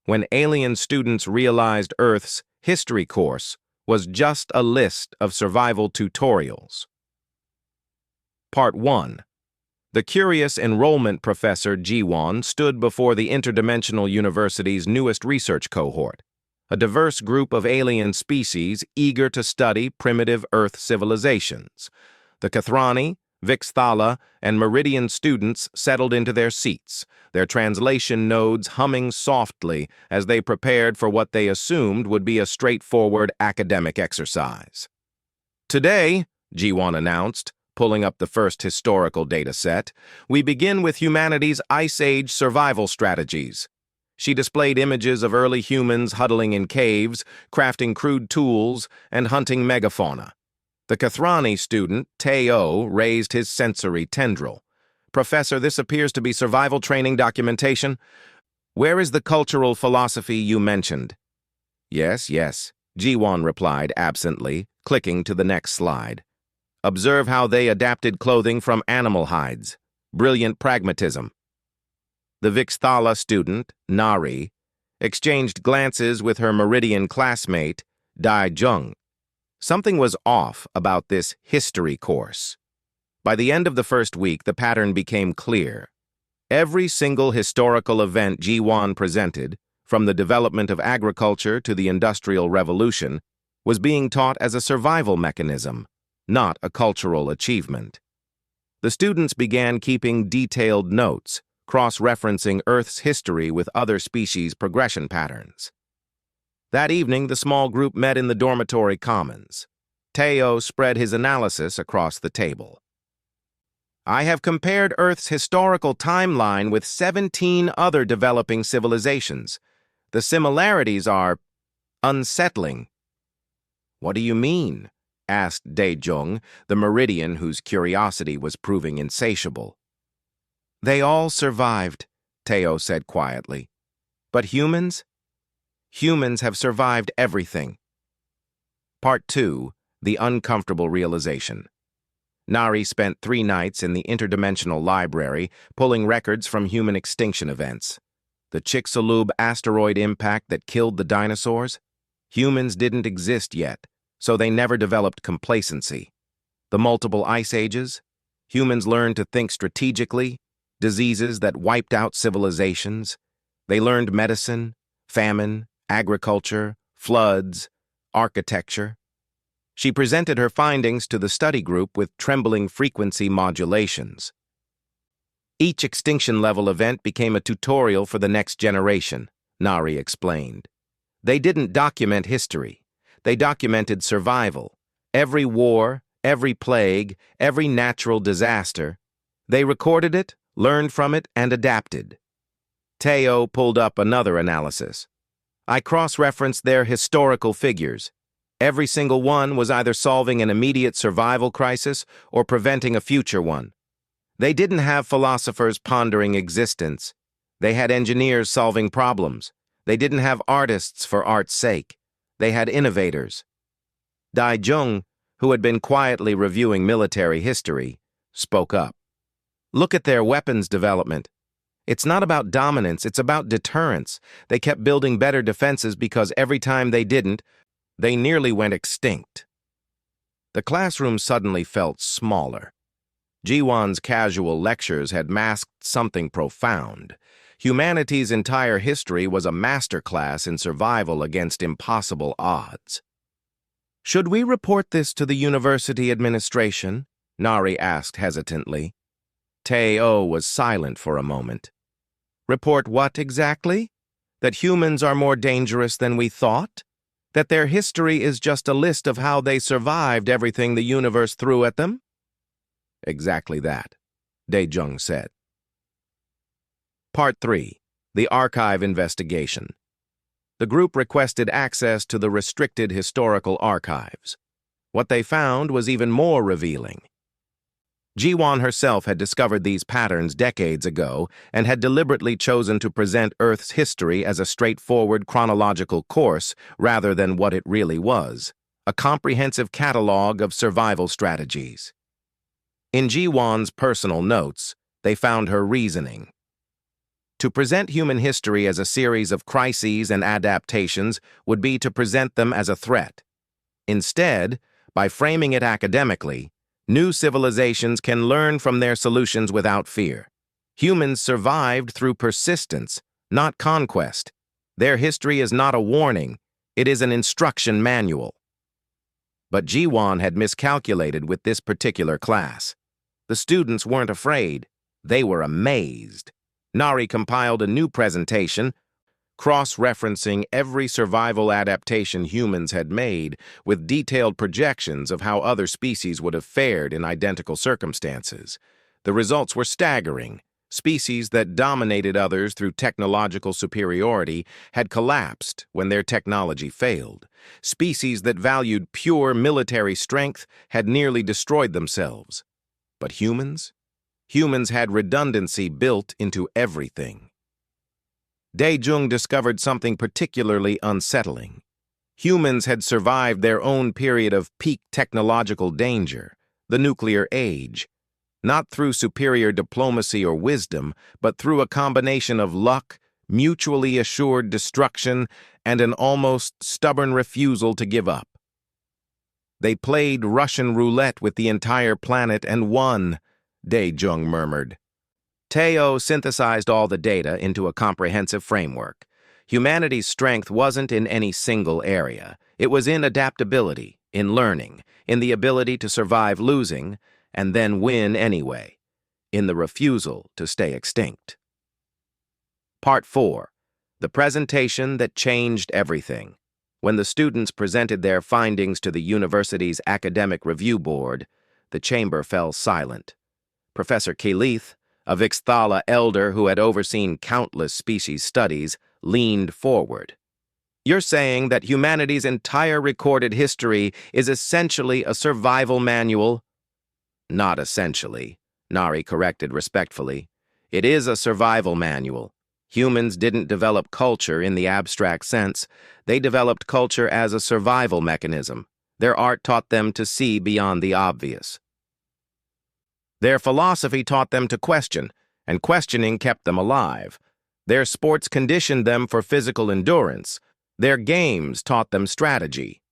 when alien students realized Earth's history course was just a list of survival tutorials. Part 1. The curious enrollment professor Jiwon stood before the Interdimensional University's newest research cohort, a diverse group of alien species eager to study primitive Earth civilizations. The Kathrani, Vixthala, and Meridian students settled into their seats, their translation nodes humming softly as they prepared for what they assumed would be a straightforward academic exercise. Today, Jiwon announced, pulling up the first historical data set, we begin with humanity's Ice Age survival strategies. She displayed images of early humans huddling in caves, crafting crude tools, and hunting megafauna. The Kathrani student, Teo, raised his sensory tendril. Professor, this appears to be survival training documentation. Where is the cultural philosophy you mentioned? Yes, Jiwon replied absently, clicking to the next slide. Observe how they adapted clothing from animal hides. Brilliant pragmatism. The Vixthala student, Nari, exchanged glances with her Meridian classmate, Dae-jung. Something was off about this history course. By the end of the first week, the pattern became clear. Every single historical event Jiwon presented, from the development of agriculture to the Industrial Revolution, was being taught as a survival mechanism, not a cultural achievement. The students began keeping detailed notes, cross-referencing Earth's history with other species' progression patterns. That evening, the small group met in the dormitory commons. Teo spread his analysis across the table. I have compared Earth's historical timeline with 17 other developing civilizations. The similarities are unsettling. What do you mean? Asked Dae-jung, the Meridian whose curiosity was proving insatiable. They all survived, Teo said quietly. But humans? Humans have survived everything. Part 2. The Uncomfortable Realization. Nari spent 3 nights in the Interdimensional Library, pulling records from human extinction events. The Chicxulub asteroid impact that killed the dinosaurs? Humans didn't exist yet, so they never developed complacency. The multiple ice ages? Humans learned to think strategically. Diseases that wiped out civilizations. They learned medicine, famine, agriculture, floods, architecture. She presented her findings to the study group with trembling frequency modulations. Each extinction-level event became a tutorial for the next generation, Nari explained. They didn't document history. They documented survival. Every war, every plague, every natural disaster. They recorded it, learned from it, and adapted. Teo pulled up another analysis. I cross-referenced their historical figures. Every single one was either solving an immediate survival crisis or preventing a future one. They didn't have philosophers pondering existence. They had engineers solving problems. They didn't have artists for art's sake. They had innovators. Dae-jung, who had been quietly reviewing military history, spoke up. Look at their weapons development. It's not about dominance, it's about deterrence. They kept building better defenses because every time they didn't, they nearly went extinct. The classroom suddenly felt smaller. Jiwon's casual lectures had masked something profound. Humanity's entire history was a masterclass in survival against impossible odds. Should we report this to the university administration? Nari asked hesitantly. Teo was silent for a moment. Report what exactly? That humans are more dangerous than we thought? That their history is just a list of how they survived everything the universe threw at them? Exactly that, Dae-jung said. Part 3. The Archive Investigation. The group requested access to the restricted historical archives. What they found was even more revealing. Jiwon herself had discovered these patterns decades ago and had deliberately chosen to present Earth's history as a straightforward chronological course rather than what it really was, a comprehensive catalog of survival strategies. In Jiwon's personal notes, they found her reasoning. To present human history as a series of crises and adaptations would be to present them as a threat. Instead, by framing it academically, new civilizations can learn from their solutions without fear. Humans survived through persistence, not conquest. Their history is not a warning, it is an instruction manual. But Jiwon had miscalculated with this particular class. The students weren't afraid, they were amazed. Nari compiled a new presentation, cross-referencing every survival adaptation humans had made with detailed projections of how other species would have fared in identical circumstances. The results were staggering. Species that dominated others through technological superiority had collapsed when their technology failed. Species that valued pure military strength had nearly destroyed themselves. But humans? Humans had redundancy built into everything. Dae-jung discovered something particularly unsettling. Humans had survived their own period of peak technological danger, the nuclear age, not through superior diplomacy or wisdom, but through a combination of luck, mutually assured destruction, and an almost stubborn refusal to give up. They played Russian roulette with the entire planet and won, Dae-jung murmured. Teo synthesized all the data into a comprehensive framework. Humanity's strength wasn't in any single area. It was in adaptability, in learning, in the ability to survive losing, and then win anyway, in the refusal to stay extinct. Part 4. The presentation that changed everything. When the students presented their findings to the university's academic review board, the chamber fell silent. Professor Keilith, a Vixthala elder who had overseen countless species studies, leaned forward. You're saying that humanity's entire recorded history is essentially a survival manual? Not essentially, Nari corrected respectfully. It is a survival manual. Humans didn't develop culture in the abstract sense. They developed culture as a survival mechanism. Their art taught them to see beyond the obvious. Their philosophy taught them to question, and questioning kept them alive. Their sports conditioned them for physical endurance. Their games taught them strategy.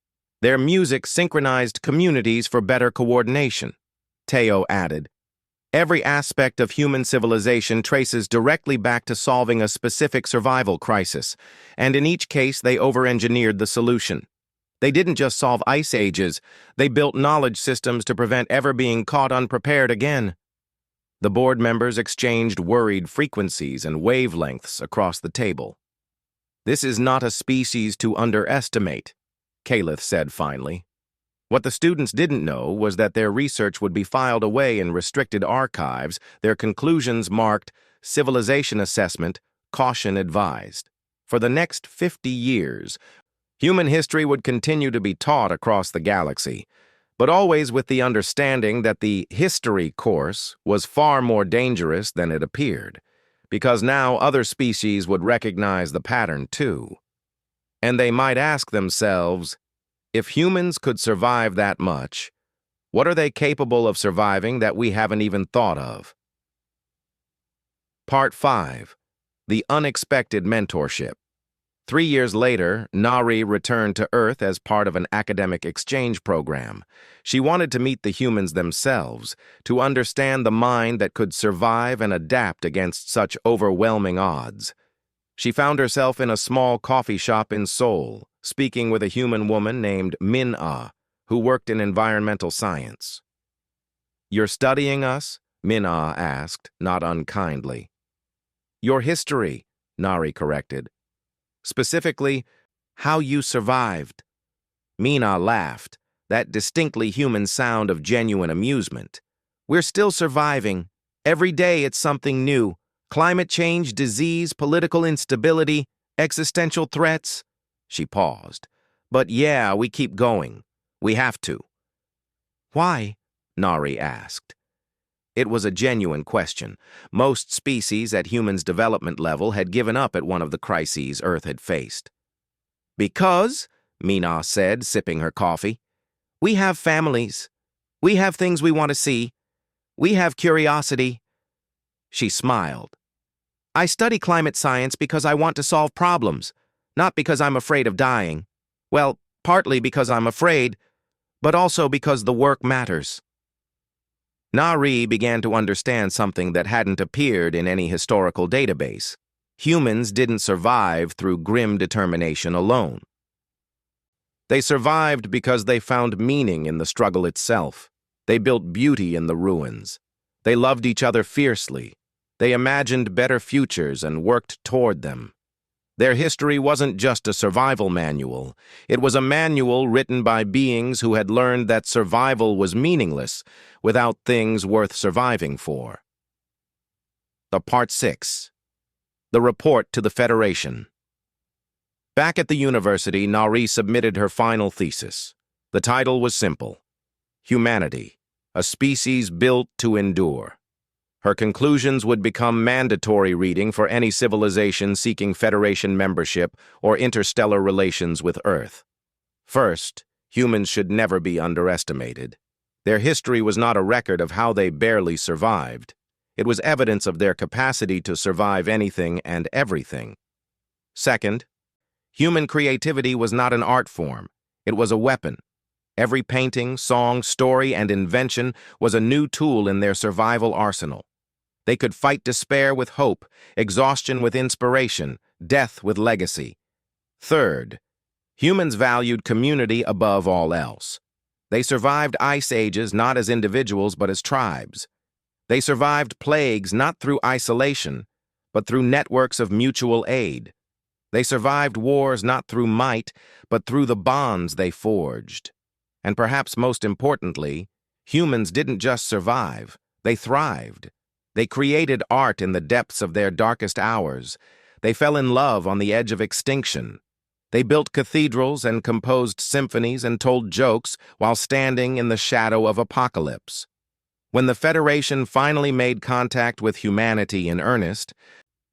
Their music synchronized communities for better coordination. Teo added, every aspect of human civilization traces directly back to solving a specific survival crisis, and in each case they over-engineered the solution. They didn't just solve ice ages, they built knowledge systems to prevent ever being caught unprepared again. The board members exchanged worried frequencies and wavelengths across the table. This is not a species to underestimate, Keilith said finally. What the students didn't know was that their research would be filed away in restricted archives, their conclusions marked civilization assessment, caution advised. For the next 50 years, human history would continue to be taught across the galaxy, but always with the understanding that the history course was far more dangerous than it appeared, because now other species would recognize the pattern too. And they might ask themselves, if humans could survive that much, what are they capable of surviving that we haven't even thought of? Part 5. The Unexpected Mentorship. 3 years later, Nari returned to Earth as part of an academic exchange program. She wanted to meet the humans themselves, to understand the mind that could survive and adapt against such overwhelming odds. She found herself in a small coffee shop in Seoul, speaking with a human woman named Min-ah, who worked in environmental science. "You're studying us?" Min-ah asked, not unkindly. "Your history," Nari corrected. "Specifically, how you survived." Min-ah laughed, that distinctly human sound of genuine amusement. "We're still surviving. Every day it's something new. Climate change, disease, political instability, existential threats." She paused. "But yeah, we keep going. We have to." "Why?" Nari asked. It was a genuine question. Most species at humans' development level had given up at one of the crises Earth had faced. "Because," Min-ah said, sipping her coffee, "we have families. We have things we want to see. We have curiosity." She smiled. I study climate science because I want to solve problems, not because I'm afraid of dying. Well, partly because I'm afraid, but also because the work matters. Nari began to understand something that hadn't appeared in any historical database. Humans didn't survive through grim determination alone. They survived because they found meaning in the struggle itself. They built beauty in the ruins. They loved each other fiercely. They imagined better futures and worked toward them. Their history wasn't just a survival manual. It was a manual written by beings who had learned that survival was meaningless without things worth surviving for. Part 6. The Report to the Federation. Back at the university, Nari submitted her final thesis. The title was simple: Humanity, a species built to endure. Her conclusions would become mandatory reading for any civilization seeking Federation membership or interstellar relations with Earth. First, humans should never be underestimated. Their history was not a record of how they barely survived. It was evidence of their capacity to survive anything and everything. Second, human creativity was not an art form. It was a weapon. Every painting, song, story, and invention was a new tool in their survival arsenal. They could fight despair with hope, exhaustion with inspiration, death with legacy. Third, humans valued community above all else. They survived ice ages not as individuals but as tribes. They survived plagues not through isolation, but through networks of mutual aid. They survived wars not through might, but through the bonds they forged. And perhaps most importantly, humans didn't just survive, they thrived. They created art in the depths of their darkest hours. They fell in love on the edge of extinction. They built cathedrals and composed symphonies and told jokes while standing in the shadow of apocalypse. When the Federation finally made contact with humanity in earnest,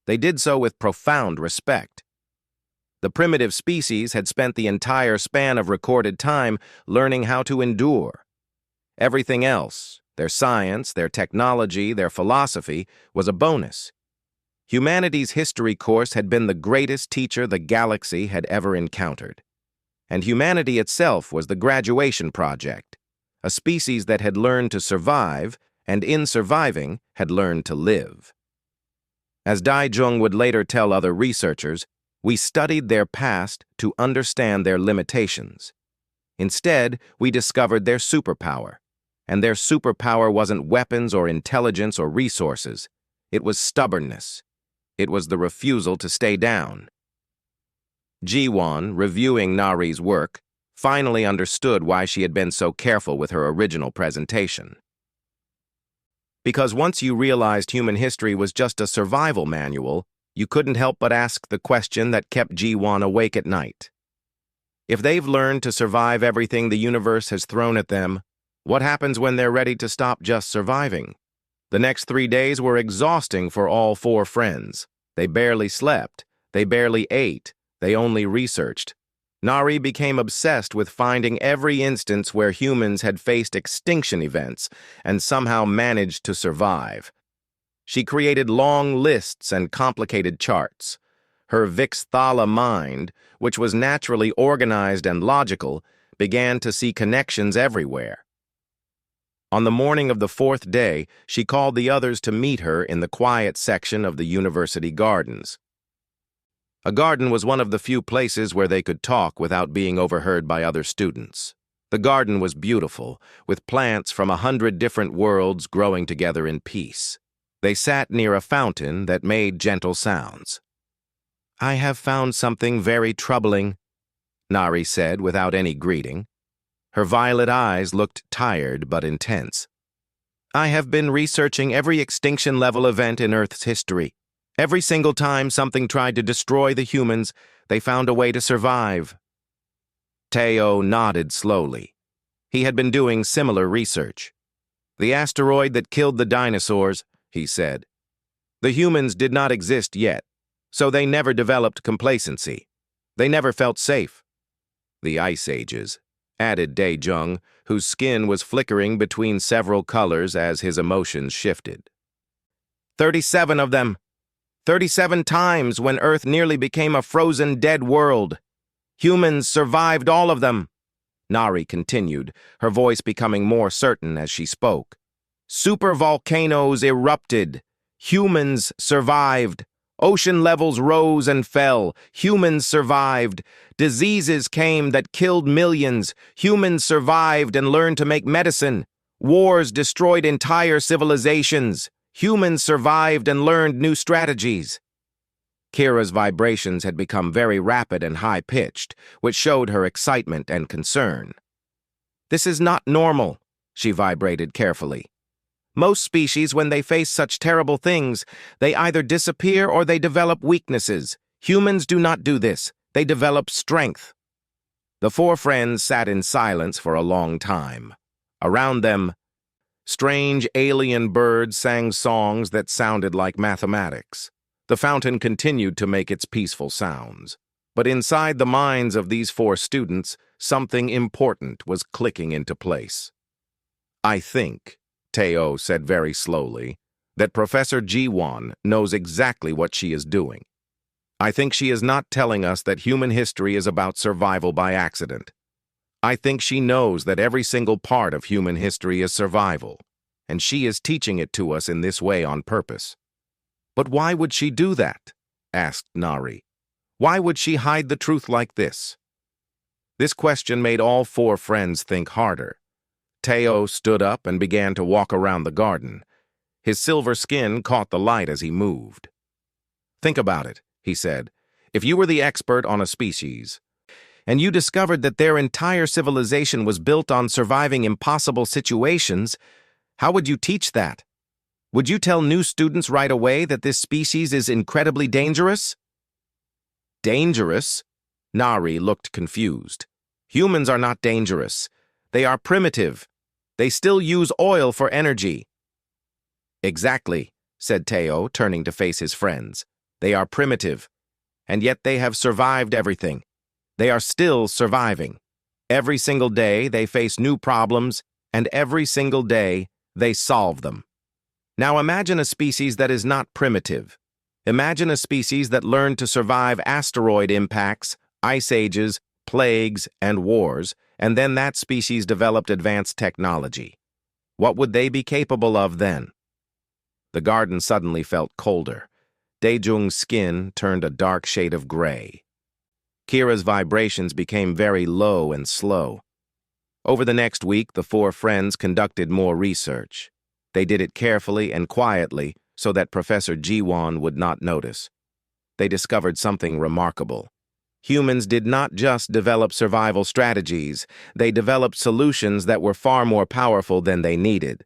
they did so with profound respect. The primitive species had spent the entire span of recorded time learning how to endure. Everything else, their science, their technology, their philosophy, was a bonus. Humanity's history course had been the greatest teacher the galaxy had ever encountered. And humanity itself was the graduation project, a species that had learned to survive, and in surviving, had learned to live. As Daijung would later tell other researchers, we studied their past to understand their limitations. Instead, we discovered their superpower. And their superpower wasn't weapons or intelligence or resources. It was stubbornness. It was the refusal to stay down. Jiwon, reviewing Nari's work, finally understood why she had been so careful with her original presentation. Because once you realized human history was just a survival manual, you couldn't help but ask the question that kept Jiwon awake at night. If they've learned to survive everything the universe has thrown at them, what happens when they're ready to stop just surviving? The next 3 days were exhausting for all 4 friends. They barely slept. They barely ate. They only researched. Nari became obsessed with finding every instance where humans had faced extinction events and somehow managed to survive. She created long lists and complicated charts. Her Vixthala mind, which was naturally organized and logical, began to see connections everywhere. On the morning of the 4th day, she called the others to meet her in the quiet section of the university gardens. A garden was one of the few places where they could talk without being overheard by other students. The garden was beautiful, with plants from 100 different worlds growing together in peace. They sat near a fountain that made gentle sounds. "I have found something very troubling," Nari said without any greeting. Her violet eyes looked tired but intense. "I have been researching every extinction-level event in Earth's history. Every single time something tried to destroy the humans, they found a way to survive." Teo nodded slowly. He had been doing similar research. "The asteroid that killed the dinosaurs," he said. "The humans did not exist yet, so they never developed complacency. They never felt safe." "The ice ages," added Daejung, whose skin was flickering between several colors as his emotions shifted. 37 of them," 37 times when Earth nearly became a frozen dead world. Humans survived all of them. Nari continued, her voice becoming more certain as she spoke. Supervolcanoes erupted. Humans survived. Ocean levels rose and fell. Humans survived. Diseases came that killed millions. Humans survived and learned to make medicine. Wars destroyed entire civilizations. Humans survived and learned new strategies. Kira's vibrations had become very rapid and high-pitched, which showed her excitement and concern. This is not normal, she vibrated carefully. Most species, when they face such terrible things, they either disappear or they develop weaknesses. Humans do not do this. They develop strength. The four friends sat in silence for a long time. Around them, strange alien birds sang songs that sounded like mathematics. The fountain continued to make its peaceful sounds. But inside the minds of these four students, something important was clicking into place. I think, Teo said very slowly, that Professor Jiwon knows exactly what she is doing. I think she is not telling us that human history is about survival by accident. I think she knows that every single part of human history is survival, and she is teaching it to us in this way on purpose. But why would she do that? Asked Nari. Why would she hide the truth like this? This question made all four friends think harder. Teo stood up and began to walk around the garden. His silver skin caught the light as he moved. Think about it, he said. If you were the expert on a species, and you discovered that their entire civilization was built on surviving impossible situations, how would you teach that? Would you tell new students right away that this species is incredibly dangerous? Dangerous? Nari looked confused. Humans are not dangerous. They are primitive. They still use oil for energy. Exactly, said Teo, turning to face his friends. They are primitive, and yet they have survived everything. They are still surviving. Every single day they face new problems, and every single day they solve them. Now imagine a species that is not primitive. Imagine a species that learned to survive asteroid impacts, ice ages, plagues, and wars, and then that species developed advanced technology. What would they be capable of then? The garden suddenly felt colder. Daejung's skin turned a dark shade of gray. Kira's vibrations became very low and slow. Over the next week, the four friends conducted more research. They did it carefully and quietly so that Professor Jiwon would not notice. They discovered something remarkable. Humans did not just develop survival strategies, they developed solutions that were far more powerful than they needed.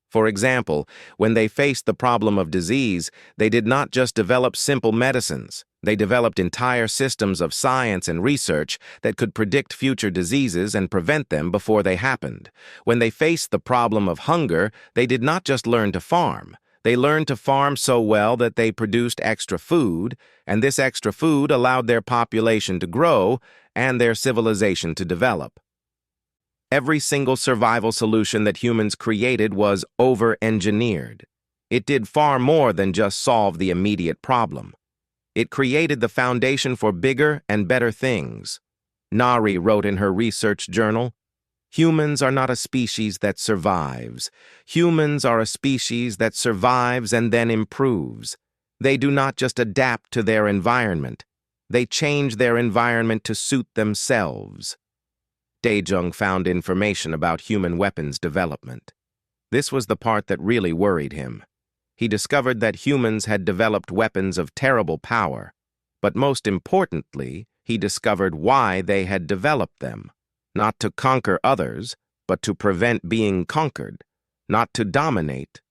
For example, when they faced the problem of disease, they did not just develop simple medicines. They developed entire systems of science and research that could predict future diseases and prevent them before they happened. When they faced the problem of hunger, they did not just learn to farm. They learned to farm so well that they produced extra food, and this extra food allowed their population to grow and their civilization to develop. Every single survival solution that humans created was over-engineered. It did far more than just solve the immediate problem. It created the foundation for bigger and better things. Nari wrote in her research journal, "Humans are not a species that survives. Humans are a species that survives and then improves. They do not just adapt to their environment. They change their environment to suit themselves." Daejung found information about human weapons development. This was the part that really worried him. He discovered that humans had developed weapons of terrible power, but most importantly, he discovered why they had developed them. Not to conquer others, but to prevent being conquered. Not to dominate,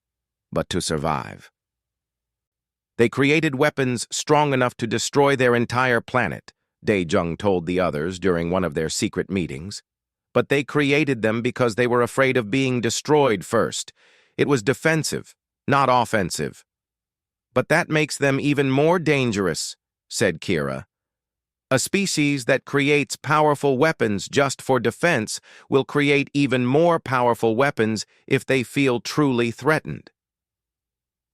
but to survive. They created weapons strong enough to destroy their entire planet, Daejung told the others during one of their secret meetings. But they created them because they were afraid of being destroyed first. It was defensive, not offensive. But that makes them even more dangerous, said Kira. A species that creates powerful weapons just for defense will create even more powerful weapons if they feel truly threatened.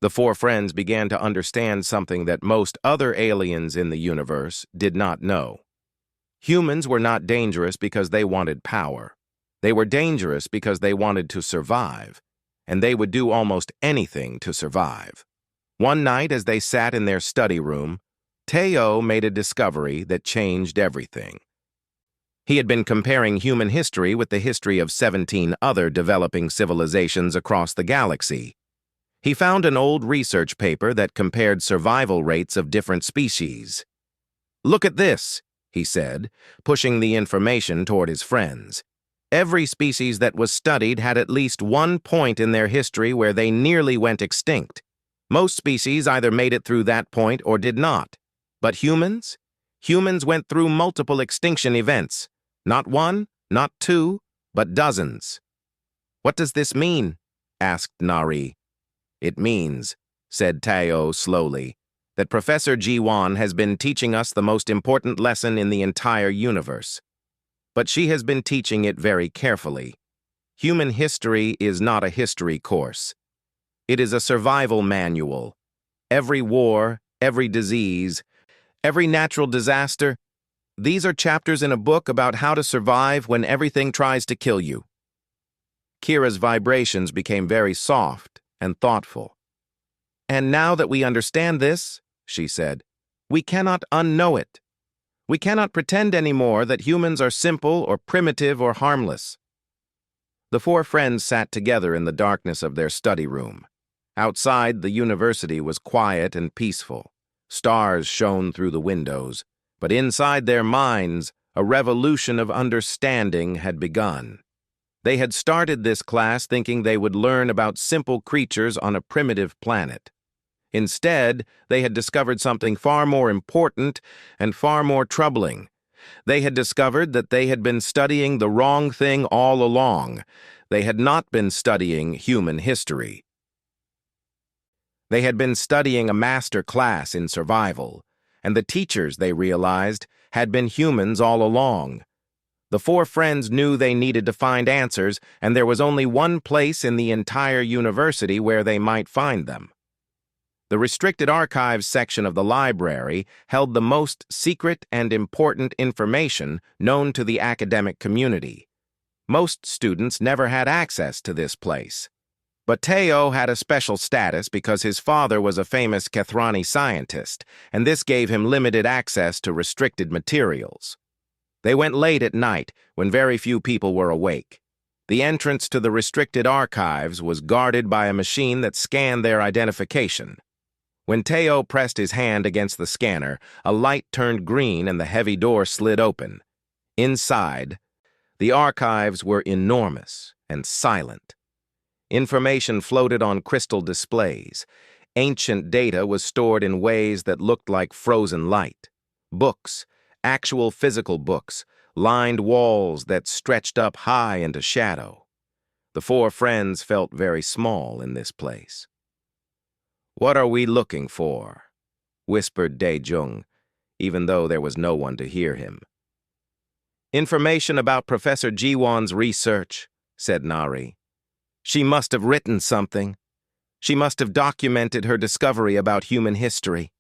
The four friends began to understand something that most other aliens in the universe did not know. Humans were not dangerous because they wanted power. They were dangerous because they wanted to survive, and they would do almost anything to survive. One night, as they sat in their study room, Teo made a discovery that changed everything. He had been comparing human history with the history of 17 other developing civilizations across the galaxy. He found an old research paper that compared survival rates of different species. "Look at this," he said, pushing the information toward his friends. Every species that was studied had at least one point in their history where they nearly went extinct. Most species either made it through that point or did not. But humans? Humans went through multiple extinction events. Not one, not two, but dozens. "What does this mean?" asked Nari. "It means," said Tao slowly, "that Professor Ji-Wan has been teaching us the most important lesson in the entire universe. But she has been teaching it very carefully. Human history is not a history course. It is a survival manual. Every war, every disease, every natural disaster, these are chapters in a book about how to survive when everything tries to kill you." Kira's vibrations became very soft and thoughtful. "And now that we understand this," she said, "we cannot unknow it. We cannot pretend anymore that humans are simple or primitive or harmless." The four friends sat together in the darkness of their study room. Outside, the university was quiet and peaceful. Stars shone through the windows, but inside their minds, a revolution of understanding had begun. They had started this class thinking they would learn about simple creatures on a primitive planet. Instead, they had discovered something far more important and far more troubling. They had discovered that they had been studying the wrong thing all along. They had not been studying human history. They had been studying a master class in survival, and the teachers, they realized, had been humans all along. The four friends knew they needed to find answers, and there was only one place in the entire university where they might find them. The restricted archives section of the library held the most secret and important information known to the academic community. Most students never had access to this place. But Teo had a special status because his father was a famous Kethrani scientist, and this gave him limited access to restricted materials. They went late at night, when very few people were awake. The entrance to the restricted archives was guarded by a machine that scanned their identification. When Teo pressed his hand against the scanner, a light turned green and the heavy door slid open. Inside, the archives were enormous and silent. Information floated on crystal displays. Ancient data was stored in ways that looked like frozen light. Books, actual physical books, lined walls that stretched up high into shadow. The four friends felt very small in this place. "What are we looking for?" whispered Dae-jung, even though there was no one to hear him. "Information about Professor Ji-Wan's research," said Nari. "She must have written something. She must have documented her discovery about human history."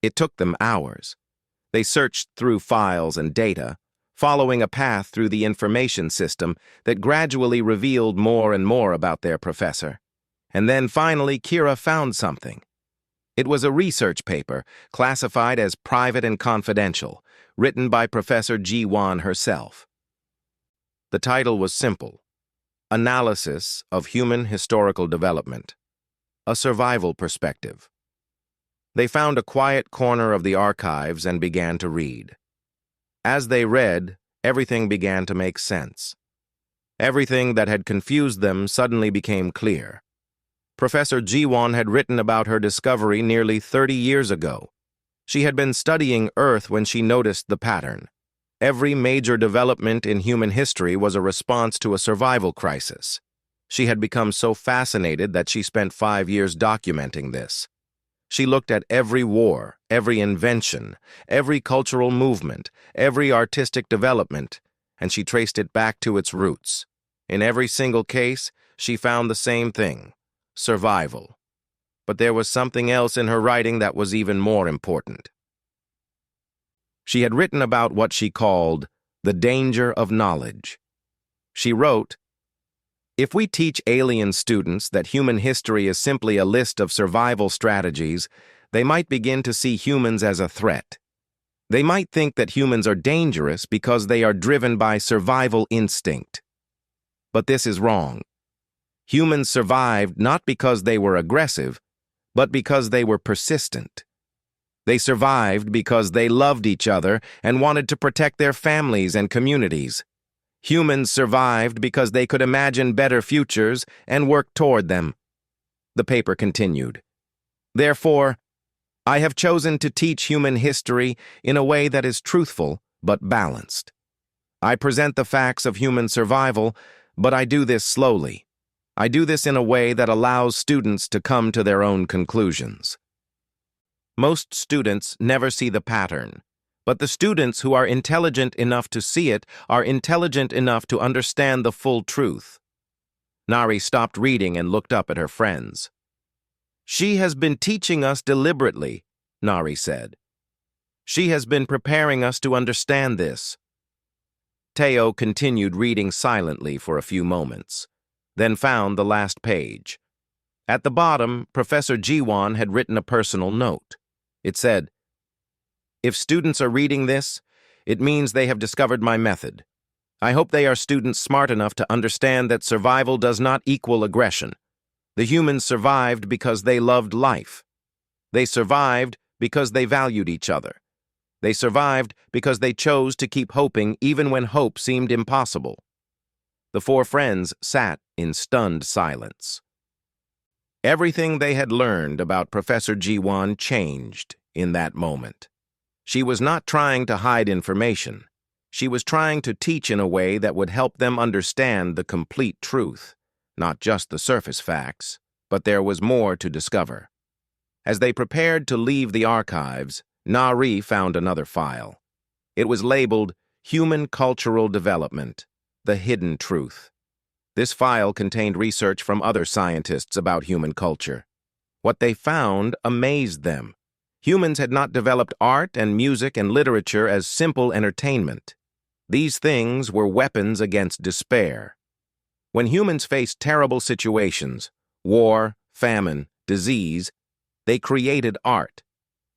It took them hours. They searched through files and data, following a path through the information system that gradually revealed more and more about their professor. And then finally, Kira found something. It was a research paper classified as private and confidential, written by Professor Ji-Wan herself. The title was simple: Analysis of Human Historical Development, a Survival Perspective. They found a quiet corner of the archives and began to read. As they read, everything began to make sense. Everything that had confused them suddenly became clear. Professor Ji-Wan had written about her discovery nearly 30 years ago. She had been studying Earth when she noticed the pattern. Every major development in human history was a response to a survival crisis. She had become so fascinated that she spent 5 years documenting this. She looked at every war, every invention, every cultural movement, every artistic development, and she traced it back to its roots. In every single case, she found the same thing: survival. but there was something else in her writing that was even more important. She had written about what she called the danger of knowledge. She wrote, "If we teach alien students that human history is simply a list of survival strategies, they might begin to see humans as a threat. They might think that humans are dangerous because they are driven by survival instinct. But this is wrong. Humans survived not because they were aggressive, but because they were persistent. They survived because they loved each other and wanted to protect their families and communities. Humans survived because they could imagine better futures and work toward them." The paper continued. "Therefore, I have chosen to teach human history in a way that is truthful but balanced. I present the facts of human survival, but I do this slowly. I do this in a way that allows students to come to their own conclusions." Most students never see the pattern, but the students who are intelligent enough to see it are intelligent enough to understand the full truth. Nari stopped reading and looked up at her friends. "She has been teaching us deliberately," Nari said. "She has been preparing us to understand this." Teo continued reading silently for a few moments, then found the last page. At the bottom, Professor Jiwan had written a personal note. It said, "If students are reading this, it means they have discovered my method. I hope they are students smart enough to understand that survival does not equal aggression. The humans survived because they loved life. They survived because they valued each other. They survived because they chose to keep hoping even when hope seemed impossible." The four friends sat in stunned silence. Everything they had learned about Professor Jiwan changed in that moment. She was not trying to hide information. She was trying to teach in a way that would help them understand the complete truth, not just the surface facts, but there was more to discover. As they prepared to leave the archives, Nari found another file. It was labeled Human Cultural Development, The Hidden Truth. This file contained research from other scientists about human culture. What they found amazed them. Humans had not developed art and music and literature as simple entertainment. These things were weapons against despair. When humans faced terrible situations, war, famine, disease, they created art.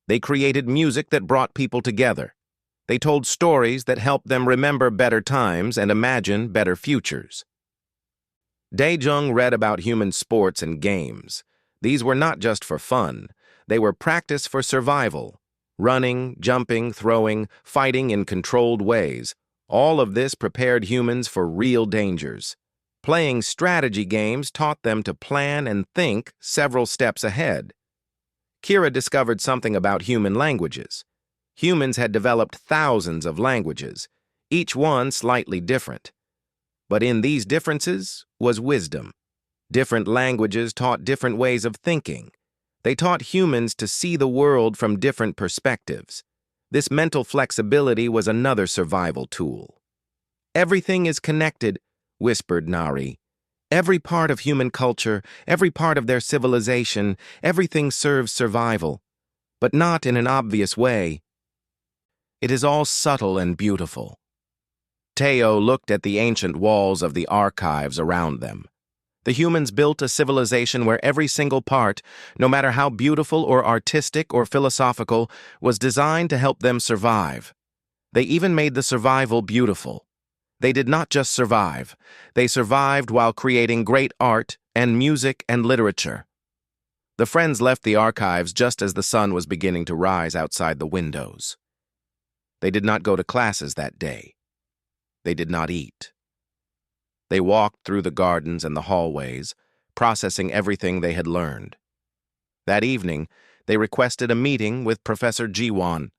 They created music that brought people together. They told stories that helped them remember better times and imagine better futures. Daejung read about human sports and games. These were not just for fun. They were practice for survival. Running, jumping, throwing, fighting in controlled ways. All of this prepared humans for real dangers. Playing strategy games taught them to plan and think several steps ahead. Kira discovered something about human languages. Humans had developed thousands of languages, each one slightly different. But in these differences was wisdom. Different languages taught different ways of thinking. They taught humans to see the world from different perspectives. This mental flexibility was another survival tool. "Everything is connected," whispered Nari. "Every part of human culture, every part of their civilization, everything serves survival, but not in an obvious way. It is all subtle and beautiful." Teo looked at the ancient walls of the archives around them. The humans built a civilization where every single part, no matter how beautiful or artistic or philosophical, was designed to help them survive. They even made the survival beautiful. They did not just survive. They survived while creating great art and music and literature. The friends left the archives just as the sun was beginning to rise outside the windows. They did not go to classes that day. They did not eat. They walked through the gardens and the hallways, processing everything they had learned. That evening, they requested a meeting with Professor Jiwan.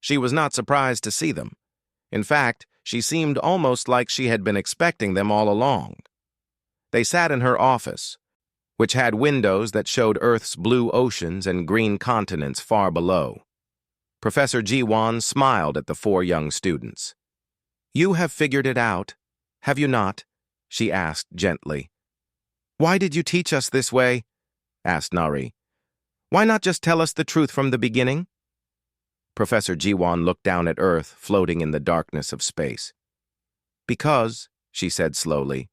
She was not surprised to see them. In fact, she seemed almost like she had been expecting them all along. They sat in her office, which had windows that showed Earth's blue oceans and green continents far below. Professor Jiwan smiled at the four young students. "You have figured it out, have you not?" she asked gently. "Why did you teach us this way?" asked Nari. Why not just tell us the truth from the beginning? Professor Jiwon looked down at Earth, floating in the darkness of space. Because, she said slowly,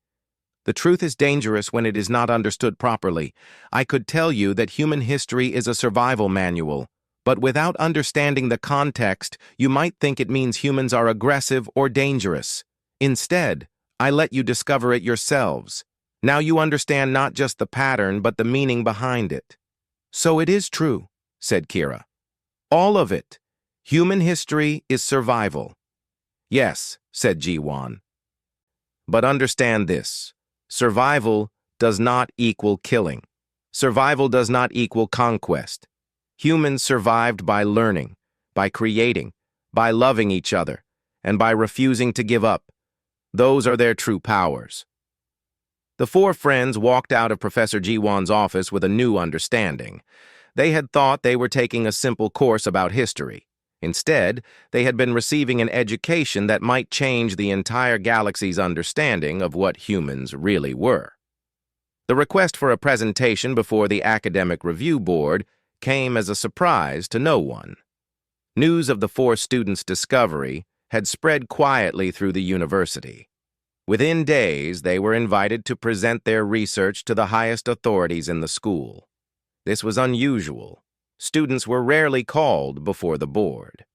the truth is dangerous when it is not understood properly. I could tell you that human history is a survival manual, but without understanding the context, you might think it means humans are aggressive or dangerous. Instead, I let you discover it yourselves. Now you understand not just the pattern, but the meaning behind it. So it is true, said Kira. All of it. Human history is survival. Yes, said Jiwon. But understand this. Survival does not equal killing. Survival does not equal conquest. Humans survived by learning, by creating, by loving each other, and by refusing to give up. Those are their true powers. The four friends walked out of Professor Jiwon's office with a new understanding. They had thought they were taking a simple course about history. Instead, they had been receiving an education that might change the entire galaxy's understanding of what humans really were. The request for a presentation before the Academic Review Board came as a surprise to no one. News of the four students' discovery had spread quietly through the university. Within days, they were invited to present their research to the highest authorities in the school. This was unusual. Students were rarely called before the board.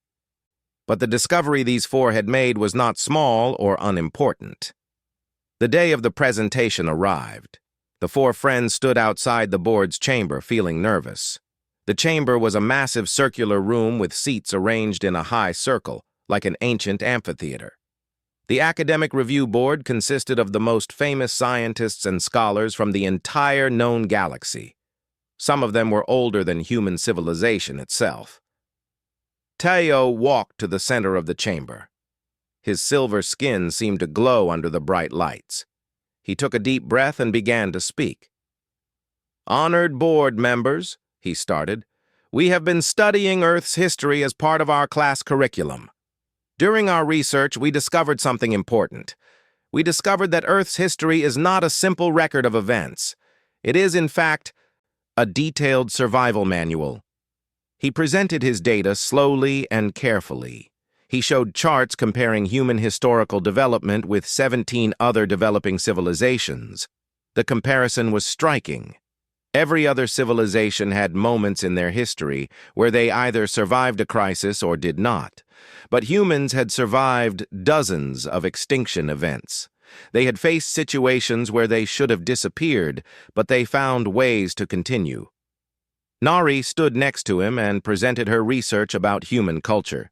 But the discovery these four had made was not small or unimportant. The day of the presentation arrived. The four friends stood outside the board's chamber, feeling nervous. The chamber was a massive circular room with seats arranged in a high circle, like an ancient amphitheater. The Academic Review Board consisted of the most famous scientists and scholars from the entire known galaxy. Some of them were older than human civilization itself. Teo walked to the center of the chamber. His silver skin seemed to glow under the bright lights. He took a deep breath and began to speak. "Honored board members," he started, "we have been studying Earth's history as part of our class curriculum. During our research, we discovered something important. We discovered that Earth's history is not a simple record of events. It is, in fact, a detailed survival manual." He presented his data slowly and carefully. He showed charts comparing human historical development with 17 other developing civilizations. The comparison was striking. Every other civilization had moments in their history where they either survived a crisis or did not. But humans had survived dozens of extinction events. They had faced situations where they should have disappeared, but they found ways to continue. Nari stood next to him and presented her research about human culture.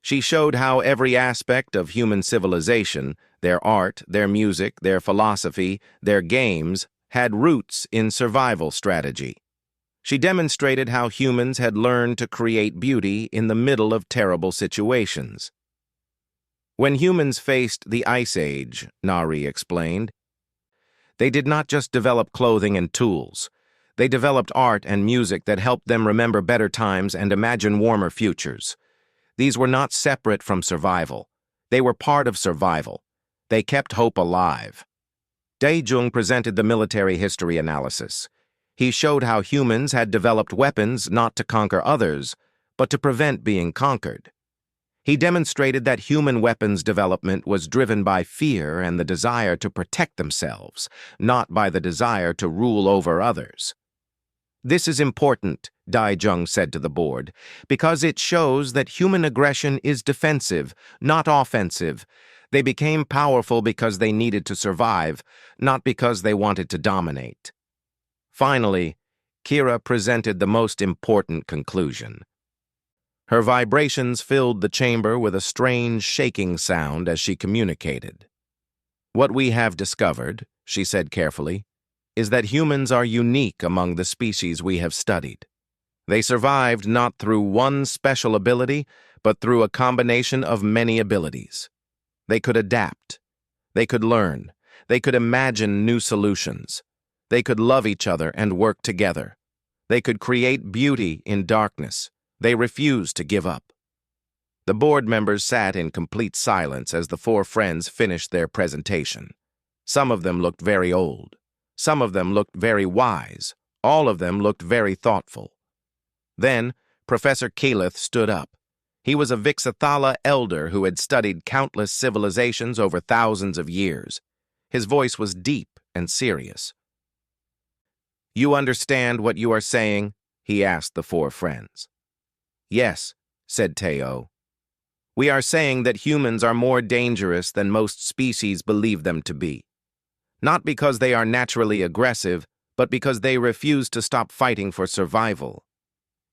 She showed how every aspect of human civilization, their art, their music, their philosophy, their games, had roots in survival strategy. She demonstrated how humans had learned to create beauty in the middle of terrible situations. When humans faced the Ice Age, Nari explained, they did not just develop clothing and tools. They developed art and music that helped them remember better times and imagine warmer futures. These were not separate from survival. They were part of survival. They kept hope alive. Daejung presented the military history analysis. He showed how humans had developed weapons not to conquer others, but to prevent being conquered. He demonstrated that human weapons development was driven by fear and the desire to protect themselves, not by the desire to rule over others. "This is important," Daejung said to the board, "because it shows that human aggression is defensive, not offensive. They became powerful because they needed to survive, not because they wanted to dominate." Finally, Kira presented the most important conclusion. Her vibrations filled the chamber with a strange shaking sound as she communicated. "What we have discovered," she said carefully, "is that humans are unique among the species we have studied. They survived not through one special ability, but through a combination of many abilities. They could adapt. They could learn. They could imagine new solutions. They could love each other and work together. They could create beauty in darkness. They refused to give up." The board members sat in complete silence as the four friends finished their presentation. Some of them looked very old. Some of them looked very wise. All of them looked very thoughtful. Then, Professor Keyleth stood up. He was a Vixathala elder who had studied countless civilizations over thousands of years. His voice was deep and serious. "You understand what you are saying?" he asked the four friends. "Yes," said Teo. "We are saying that humans are more dangerous than most species believe them to be. Not because they are naturally aggressive, but because they refuse to stop fighting for survival."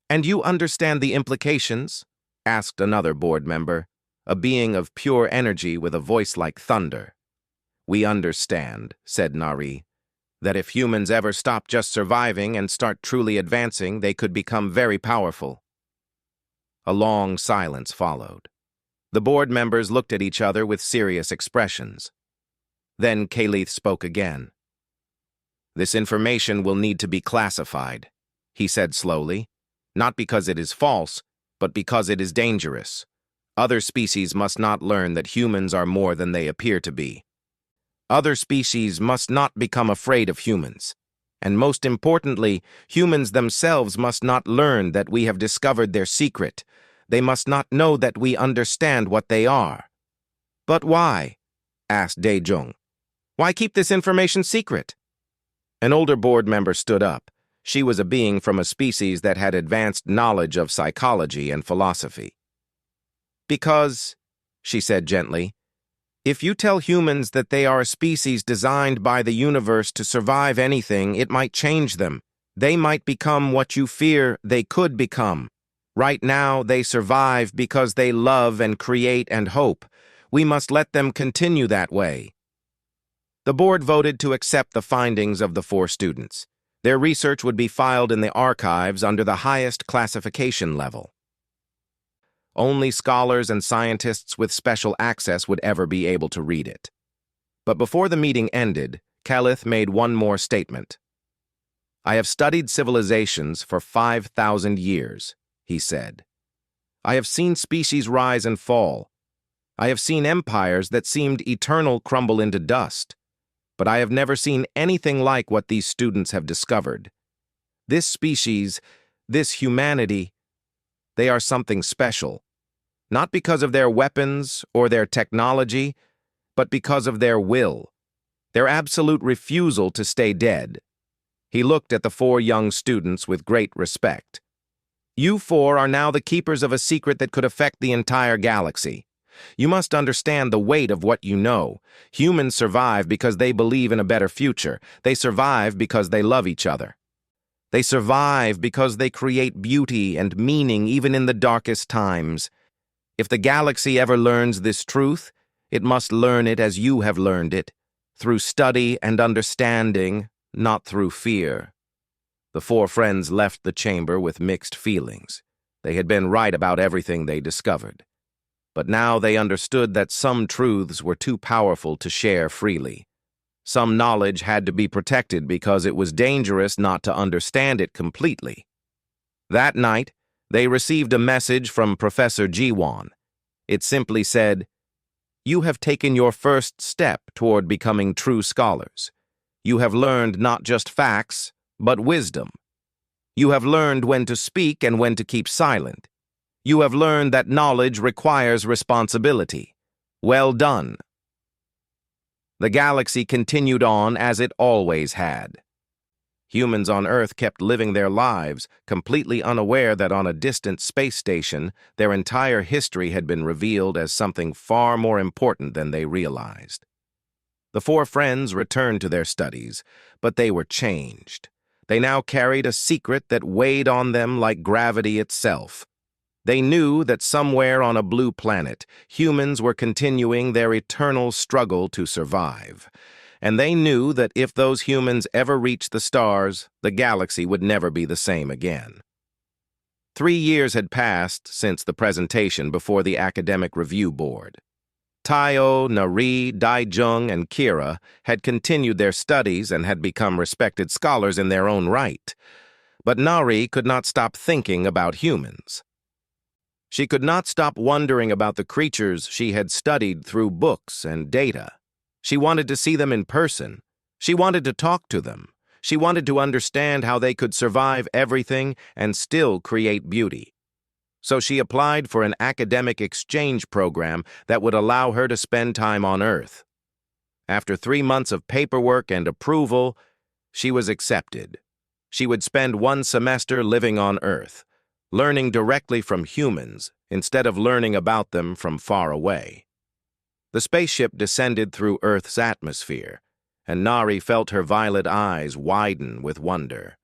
"And you understand the implications?" asked another board member, a being of pure energy with a voice like thunder. "We understand," said Nari, "that if humans ever stop just surviving and start truly advancing, they could become very powerful." A long silence followed. The board members looked at each other with serious expressions. Then Keyleth spoke again. "This information will need to be classified," he said slowly, "not because it is false, but because it is dangerous. Other species must not learn that humans are more than they appear to be. Other species must not become afraid of humans. And most importantly, humans themselves must not learn that we have discovered their secret. They must not know that we understand what they are." "But why?" asked Daejung. "Why keep this information secret?" An older board member stood up. She was a being from a species that had advanced knowledge of psychology and philosophy. "Because," she said gently, "if you tell humans that they are a species designed by the universe to survive anything, it might change them. They might become what you fear they could become. Right now, they survive because they love and create and hope. We must let them continue that way." The board voted to accept the findings of the four students. Their research would be filed in the archives under the highest classification level. Only scholars and scientists with special access would ever be able to read it. But before the meeting ended, Keyleth made one more statement. "I have studied civilizations for 5,000 years, he said. "I have seen species rise and fall. I have seen empires that seemed eternal crumble into dust. But I have never seen anything like what these students have discovered. This species, this humanity, they are something special. Not because of their weapons or their technology, but because of their will, their absolute refusal to stay dead." He looked at the four young students with great respect. "You four are now the keepers of a secret that could affect the entire galaxy. You must understand the weight of what you know. Humans survive because they believe in a better future. They survive because they love each other. They survive because they create beauty and meaning even in the darkest times. If the galaxy ever learns this truth, it must learn it as you have learned it, through study and understanding, not through fear." The four friends left the chamber with mixed feelings. They had been right about everything they discovered. But now they understood that some truths were too powerful to share freely. Some knowledge had to be protected because it was dangerous not to understand it completely. That night, they received a message from Professor Jiwon. It simply said, "You have taken your first step toward becoming true scholars. You have learned not just facts, but wisdom. You have learned when to speak and when to keep silent. You have learned that knowledge requires responsibility. Well done." The galaxy continued on as it always had. Humans on Earth kept living their lives, completely unaware that on a distant space station, their entire history had been revealed as something far more important than they realized. The four friends returned to their studies, but they were changed. They now carried a secret that weighed on them like gravity itself. They knew that somewhere on a blue planet, humans were continuing their eternal struggle to survive. And they knew that if those humans ever reached the stars, the galaxy would never be the same again. 3 years had passed since the presentation before the Academic Review Board. Tayo, Nari, Daejung, and Kira had continued their studies and had become respected scholars in their own right. But Nari could not stop thinking about humans. She could not stop wondering about the creatures she had studied through books and data. She wanted to see them in person. She wanted to talk to them. She wanted to understand how they could survive everything and still create beauty. So she applied for an academic exchange program that would allow her to spend time on Earth. After 3 months of paperwork and approval, she was accepted. She would spend 1 semester living on Earth, learning directly from humans instead of learning about them from far away. The spaceship descended through Earth's atmosphere, and Nari felt her violet eyes widen with wonder.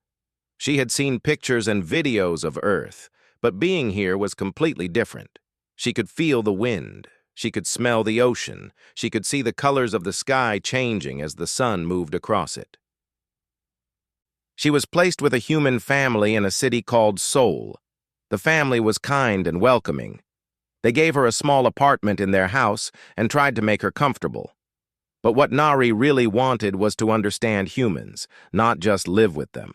She had seen pictures and videos of Earth, but being here was completely different. She could feel the wind. She could smell the ocean. She could see the colors of the sky changing as the sun moved across it. She was placed with a human family in a city called Seoul. The family was kind and welcoming. They gave her a small apartment in their house and tried to make her comfortable. But what Nari really wanted was to understand humans, not just live with them.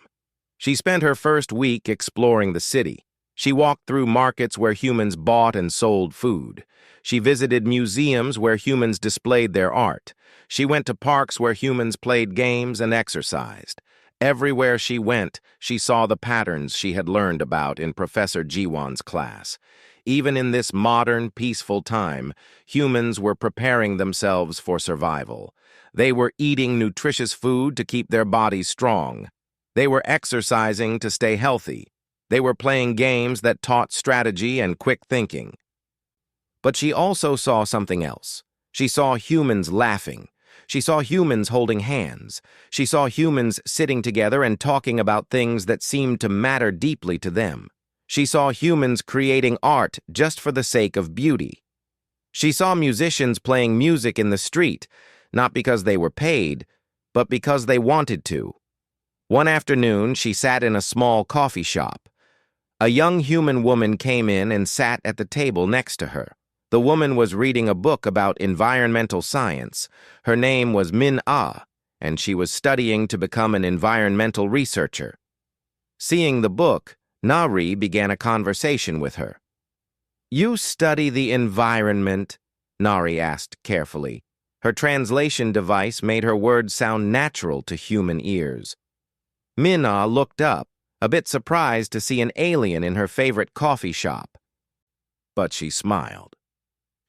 She spent her first week exploring the city. She walked through markets where humans bought and sold food. She visited museums where humans displayed their art. She went to parks where humans played games and exercised. Everywhere she went, she saw the patterns she had learned about in Professor Jiwon's class. Even in this modern, peaceful time, humans were preparing themselves for survival. They were eating nutritious food to keep their bodies strong. They were exercising to stay healthy. They were playing games that taught strategy and quick thinking. But she also saw something else. She saw humans laughing. She saw humans holding hands. She saw humans sitting together and talking about things that seemed to matter deeply to them. She saw humans creating art just for the sake of beauty. She saw musicians playing music in the street, not because they were paid, but because they wanted to. One afternoon, she sat in a small coffee shop. A young human woman came in and sat at the table next to her. The woman was reading a book about environmental science. Her name was Min Ah, and she was studying to become an environmental researcher. Seeing the book, Nari began a conversation with her. "You study the environment?" Nari asked carefully. Her translation device made her words sound natural to human ears. Min Ah looked up, a bit surprised to see an alien in her favorite coffee shop. But she smiled.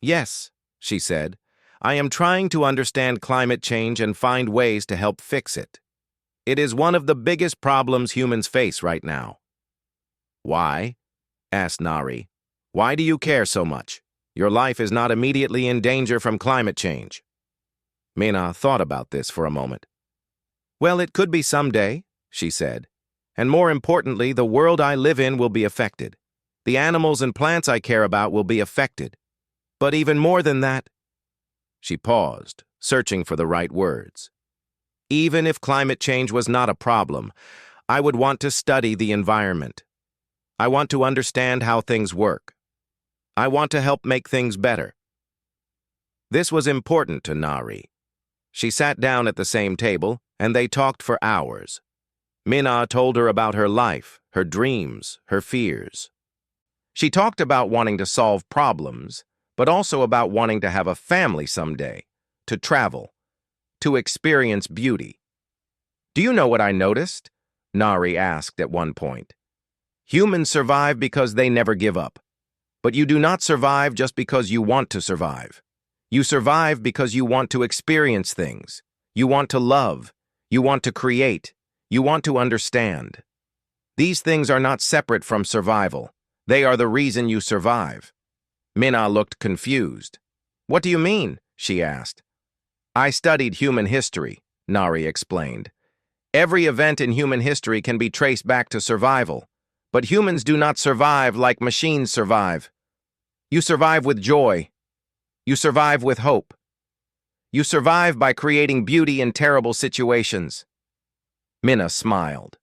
"Yes," she said, "I am trying to understand climate change and find ways to help fix it. It is one of the biggest problems humans face right now." "Why?" asked Nari. "Why do you care so much? Your life is not immediately in danger from climate change." Mina thought about this for a moment. "Well, it could be someday," she said. "And more importantly, the world I live in will be affected. The animals and plants I care about will be affected. But even more than that—" She paused, searching for the right words. "Even if climate change was not a problem, I would want to study the environment. I want to understand how things work. I want to help make things better." This was important to Nari. She sat down at the same table, and they talked for hours. Mina told her about her life, her dreams, her fears. She talked about wanting to solve problems, but also about wanting to have a family someday, to travel, to experience beauty. "Do you know what I noticed?" Nari asked at one point. "Humans survive because they never give up. But you do not survive just because you want to survive. You survive because you want to experience things. You want to love. You want to create. You want to understand. These things are not separate from survival. They are the reason you survive." Mina looked confused. "What do you mean?" she asked. "I studied human history," Nari explained. "Every event in human history can be traced back to survival. But humans do not survive like machines survive. You survive with joy. You survive with hope. You survive by creating beauty in terrible situations." Mina smiled.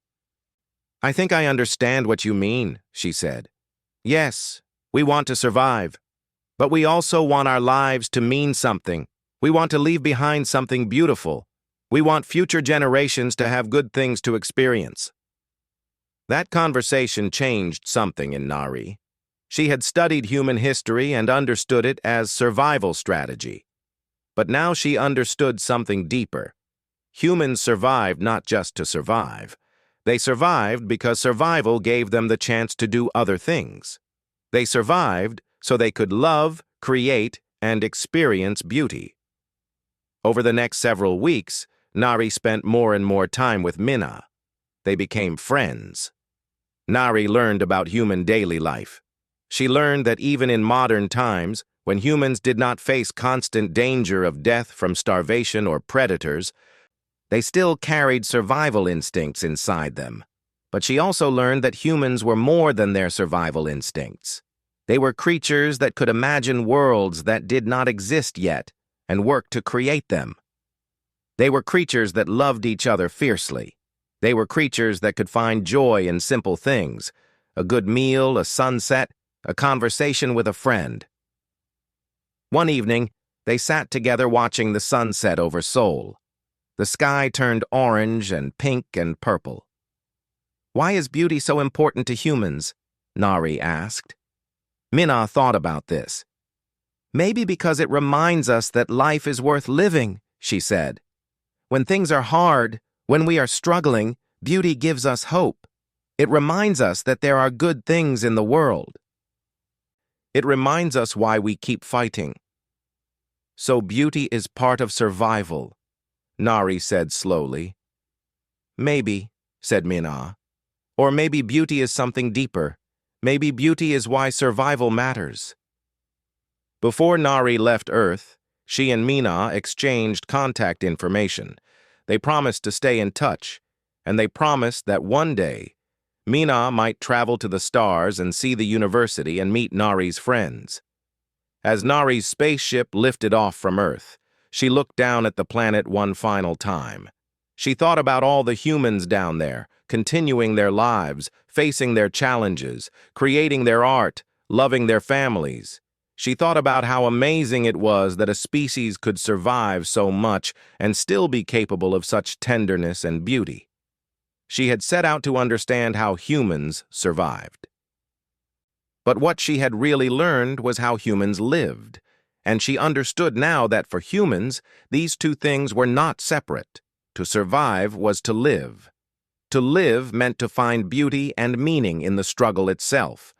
"I think I understand what you mean," she said. "Yes, we want to survive. But we also want our lives to mean something. We want to leave behind something beautiful. We want future generations to have good things to experience." That conversation changed something in Nari. She had studied human history and understood it as survival strategy. But now she understood something deeper. Humans survived not just to survive. They survived because survival gave them the chance to do other things. They survived so they could love, create, and experience beauty. Over the next several weeks, Nari spent more and more time with Minna. They became friends. Nari learned about human daily life. She learned that even in modern times, when humans did not face constant danger of death from starvation or predators, they still carried survival instincts inside them. But she also learned that humans were more than their survival instincts. They were creatures that could imagine worlds that did not exist yet and work to create them. They were creatures that loved each other fiercely. They were creatures that could find joy in simple things: a good meal, a sunset, a conversation with a friend. One evening, they sat together watching the sunset over Seoul. The sky turned orange and pink and purple. "Why is beauty so important to humans?" Nari asked. Minna thought about this. "Maybe because it reminds us that life is worth living," she said. "When things are hard, when we are struggling, beauty gives us hope. It reminds us that there are good things in the world. It reminds us why we keep fighting." "So beauty is part of survival," Nari said slowly. "Maybe," said Minna. "Or maybe beauty is something deeper. Maybe beauty is why survival matters." Before Nari left Earth, she and Minna exchanged contact information. They promised to stay in touch, and they promised that one day, Minna might travel to the stars and see the university and meet Nari's friends. As Nari's spaceship lifted off from Earth, she looked down at the planet one final time. She thought about all the humans down there, continuing their lives, facing their challenges, creating their art, loving their families. She thought about how amazing it was that a species could survive so much and still be capable of such tenderness and beauty. She had set out to understand how humans survived. But what she had really learned was how humans lived, and she understood now that for humans, these two things were not separate. To survive was to live. To live meant to find beauty and meaning in the struggle itself.